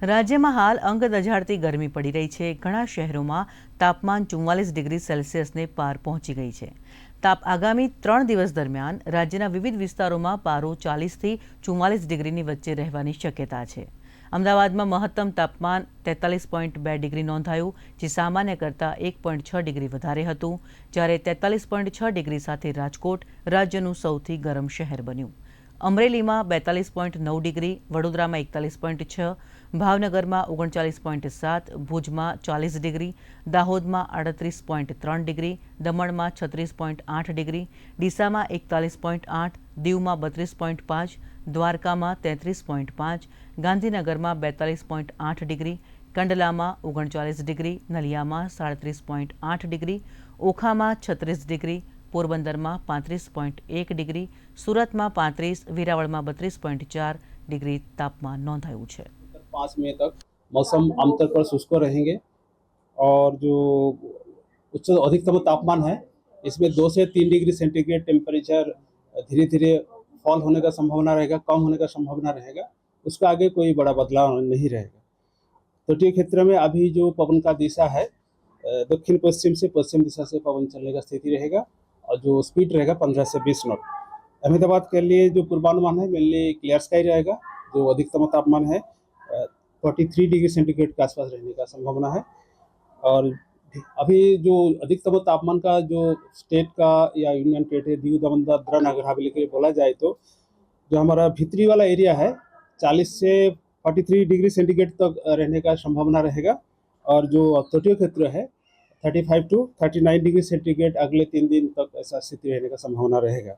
રાજ્યમાં હાલ અંગ દઝાડતી ગરમી પડી રહી છે। ઘણા શહેરોમાં તાપમાન 44 ડિગ્રી સેલ્સિયસને પાર પહોંચી ગઈ છે। આગામી 3 દિવસ દરમિયાન રાજ્યના વિવિધ વિસ્તારોમાં પારો 40થી 44 ડિગ્રીની વચ્ચે રહેવાની શક્યતા છે। અમદાવાદમાં મહત્તમ તાપમાન 43.2 ડિગ્રી નોંધાયું, જે સામાન્ય કરતાં 1.6 ડિગ્રી વધારે હતું, જ્યારે 43.6 ડિગ્રી સાથે રાજકોટ રાજ્યનું સૌથી ગરમ શહેર બન્યું। અમરેલીમાં 42.9 ડિગ્રી, વડોદરામાં 41.6, ભાવનગરમાં 39.7, ભુજમાં 40 ડિગ્રી, દાહોદમાં 38.3 ડિગ્રી, દમણમાં 36.8 ડિગ્રી, ડીસામાં 41.8, દીવમાં 32.5, દ્વારકામાં 33.5, ગાંધીનગરમાં 42.8 ડિગ્રી, કંડલામાં 39 ડિગ્રી, નલિયામાં 37.8 ડિગ્રી, ઓખામાં 36 ડિગ્રી, પોરબંદરમાં 35.1 ડિગ્રી, सूरत में 35, वेरावल में 32.4 डिग्री तापमान नोंधाયું છે। 5 मई तक मौसम आमतौर पर शुष्क रहेंगे और जो उच्च अधिकतम तापमान है इसमें 2 से 3 डिग्री सेंटीग्रेड टेम्परेचर धीरे धीरे फॉल होने का संभावना रहेगा, कम होने का संभावना रहेगा। उसका आगे कोई बड़ा बदलाव नहीं रहेगा। तटीय क्षेत्र में अभी जो पवन का दिशा है दक्षिण पश्चिम से पश्चिम दिशा से पवन चलने का स्थिति रहेगा और जो स्पीड रहेगा 15 से 20 नॉट। अहमदाबाद के लिए जो पूर्वानुमान है मेनली क्लियर स्काई रहेगा। जो अधिकतम तापमान है 43 डिग्री सेंटीग्रेड के आसपास रहने का संभावना है। और अभी जो अधिकतम तापमान का जो स्टेट का या यूनियन टेरिटरी दीव दमन दादरा नगर हवेली के लिए बोला जाए तो जो हमारा भीतरी वाला एरिया है 40 से 43 डिग्री सेंटीग्रेड तक रहने का संभावना रहेगा। और जो तटीय क्षेत्र है 35 टू 39 डिग्री सेंटीग्रेड अगले 3 दिन तक ऐसा स्थिति रहने का संभावना रहेगा।